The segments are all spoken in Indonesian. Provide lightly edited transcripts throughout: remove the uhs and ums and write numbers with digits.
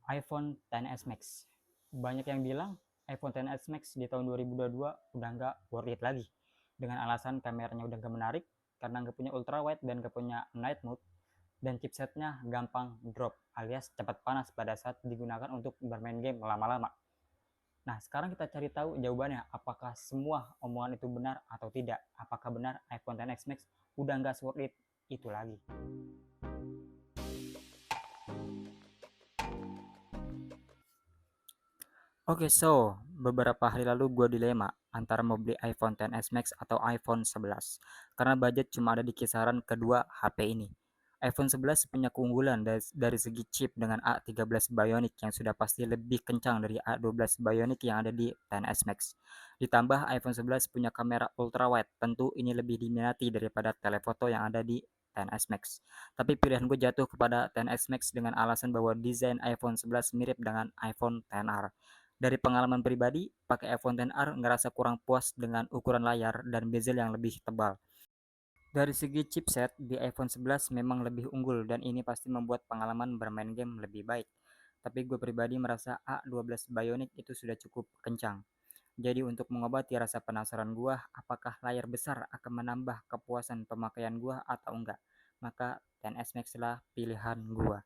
iPhone XS Max. Banyak yang bilang iPhone XS Max di tahun 2022 udah nggak worth it lagi. Dengan alasan kameranya udah nggak menarik, karena nggak punya ultrawide dan nggak punya night mode, dan chipsetnya gampang drop alias cepat panas pada saat digunakan untuk bermain game lama-lama. Nah, sekarang kita cari tahu jawabannya, apakah semua omongan itu benar atau tidak. Apakah benar iPhone XS Max udah nggak worth it itu lagi. Oke, so beberapa hari lalu gue dilema antara mau beli iPhone XS Max atau iPhone 11 karena budget cuma ada di kisaran kedua HP ini. iPhone 11 punya keunggulan dari segi chip dengan A13 Bionic yang sudah pasti lebih kencang dari A12 Bionic yang ada di XS Max. Ditambah iPhone 11 punya kamera ultrawide, tentu ini lebih diminati daripada telefoto yang ada di XS Max. Tapi pilihan gue jatuh kepada XS Max dengan alasan bahwa desain iPhone 11 mirip dengan iPhone XR. Dari pengalaman pribadi, pakai iPhone XR ngerasa kurang puas dengan ukuran layar dan bezel yang lebih tebal. Dari segi chipset, di iPhone 11 memang lebih unggul dan ini pasti membuat pengalaman bermain game lebih baik. Tapi gue pribadi merasa A12 Bionic itu sudah cukup kencang. Jadi untuk mengobati rasa penasaran gue, apakah layar besar akan menambah kepuasan pemakaian gue atau enggak, maka XS Max lah pilihan gue.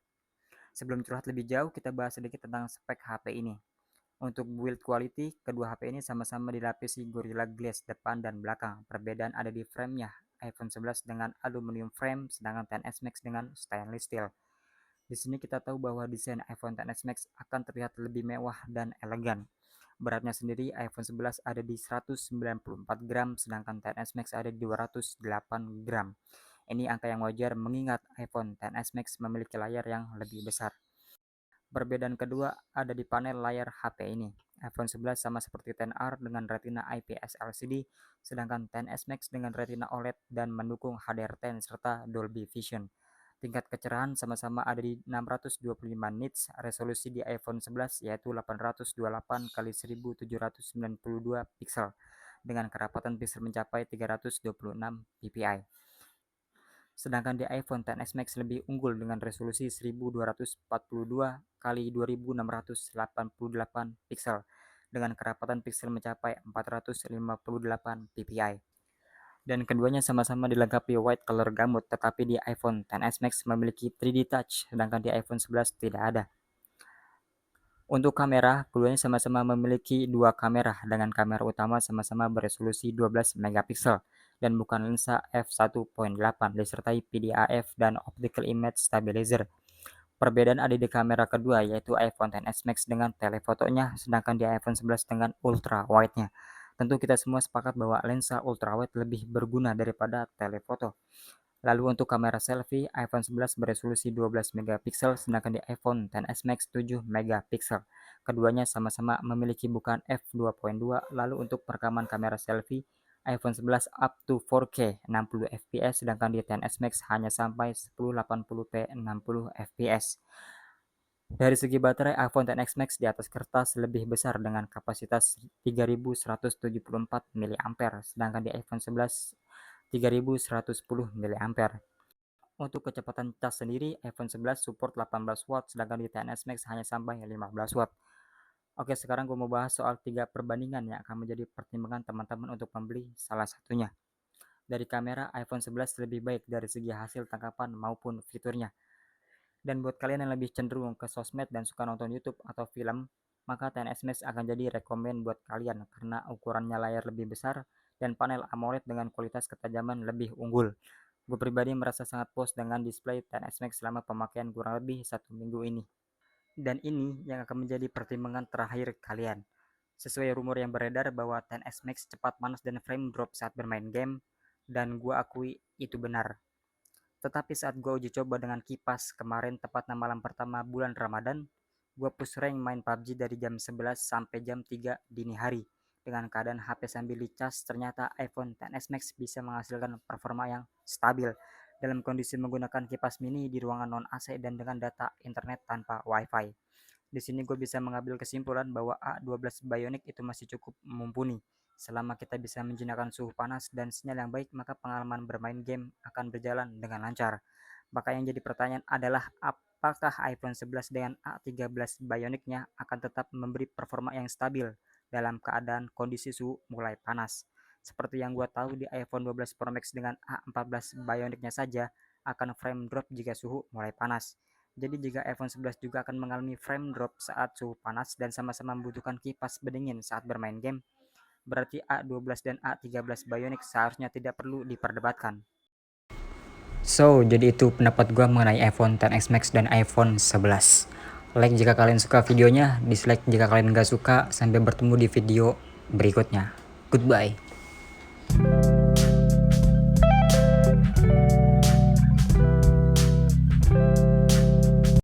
Sebelum curhat lebih jauh, kita bahas sedikit tentang spek HP ini. Untuk build quality, kedua HP ini sama-sama dilapisi Gorilla Glass depan dan belakang. Perbedaan ada di framenya, iPhone 11 dengan aluminium frame, sedangkan XS Max dengan stainless steel. Di sini kita tahu bahwa desain iPhone XS Max akan terlihat lebih mewah dan elegan. Beratnya sendiri, iPhone 11 ada di 194 gram, sedangkan XS Max ada di 208 gram. Ini angka yang wajar mengingat iPhone XS Max memiliki layar yang lebih besar. Perbedaan kedua ada di panel layar HP ini. iPhone 11 sama seperti XR dengan Retina IPS LCD, sedangkan XS Max dengan Retina OLED dan mendukung HDR10 serta Dolby Vision. Tingkat kecerahan sama-sama ada di 625 nits, resolusi di iPhone 11 yaitu 828 x 1792 pixel dengan kerapatan pixel mencapai 326 ppi. Sedangkan di iPhone XS Max lebih unggul dengan resolusi 1242 x 2688 pixel dengan kerapatan pixel mencapai 458 ppi. Dan keduanya sama-sama dilengkapi white color gamut, tetapi di iPhone XS Max memiliki 3D Touch, sedangkan di iPhone 11 tidak ada. Untuk kamera, keduanya sama-sama memiliki dua kamera dengan kamera utama sama-sama beresolusi 12 megapiksel dan bukan lensa f1.8 disertai PDAF dan Optical Image Stabilizer. Perbedaan ada di kamera kedua yaitu iPhone XS Max dengan telefotonya sedangkan di iPhone 11 dengan ultra wide-nya. Tentu kita semua sepakat bahwa lensa ultra wide lebih berguna daripada telefoto. Lalu untuk kamera selfie, iPhone 11 beresolusi 12 megapiksel sedangkan di iPhone XS Max 7 megapiksel. Keduanya sama-sama memiliki bukaan f2.2. Lalu untuk perekaman kamera selfie, iPhone 11 up to 4K 60 fps sedangkan di XS Max hanya sampai 1080p 60 fps. Dari segi baterai, iPhone XS Max di atas kertas lebih besar dengan kapasitas 3174 mAh, sedangkan di iPhone 11 3110 mAh. Untuk kecepatan cas sendiri, iPhone 11 support 18 watt, sedangkan di XS Max hanya sampai 15 watt. Oke, sekarang gue mau bahas soal 3 perbandingan yang akan menjadi pertimbangan teman-teman untuk membeli salah satunya. Dari kamera, iPhone 11 lebih baik dari segi hasil tangkapan maupun fiturnya. Dan buat kalian yang lebih cenderung ke sosmed dan suka nonton YouTube atau film, maka XS Max akan jadi rekomen buat kalian karena ukurannya layar lebih besar dan panel AMOLED dengan kualitas ketajaman lebih unggul. Gue pribadi merasa sangat puas dengan display XS Max selama pemakaian kurang lebih 1 minggu ini. Dan ini yang akan menjadi pertimbangan terakhir kalian. Sesuai rumor yang beredar bahwa XS Max cepat panas dan frame drop saat bermain game, dan gue akui itu benar. Tetapi saat gue uji coba dengan kipas kemarin tepatnya malam pertama bulan Ramadan, gue push rank main PUBG dari jam 11 sampai jam 3 dini hari. Dengan keadaan HP sambil dicas, ternyata iPhone XS Max bisa menghasilkan performa yang stabil dalam kondisi menggunakan kipas mini di ruangan non AC dan dengan data internet tanpa WiFi. Di sini gue bisa mengambil kesimpulan bahwa A12 Bionic itu masih cukup mumpuni. Selama kita bisa menjinakkan suhu panas dan sinyal yang baik, maka pengalaman bermain game akan berjalan dengan lancar. Maka yang jadi pertanyaan adalah apakah iPhone 11 dengan A13 Bionic-nya akan tetap memberi performa yang stabil dalam keadaan kondisi suhu mulai panas. Seperti yang gua tahu di iPhone 12 Pro Max dengan A14 Bionic-nya saja akan frame drop jika suhu mulai panas. Jadi jika iPhone 11 juga akan mengalami frame drop saat suhu panas dan sama-sama membutuhkan kipas pendingin saat bermain game, berarti A12 dan A13 Bionic seharusnya tidak perlu diperdebatkan. So, jadi itu pendapat gua mengenai iPhone XS Max dan iPhone 11. Like jika kalian suka videonya, dislike jika kalian gak suka. Sampai bertemu di video berikutnya. Goodbye.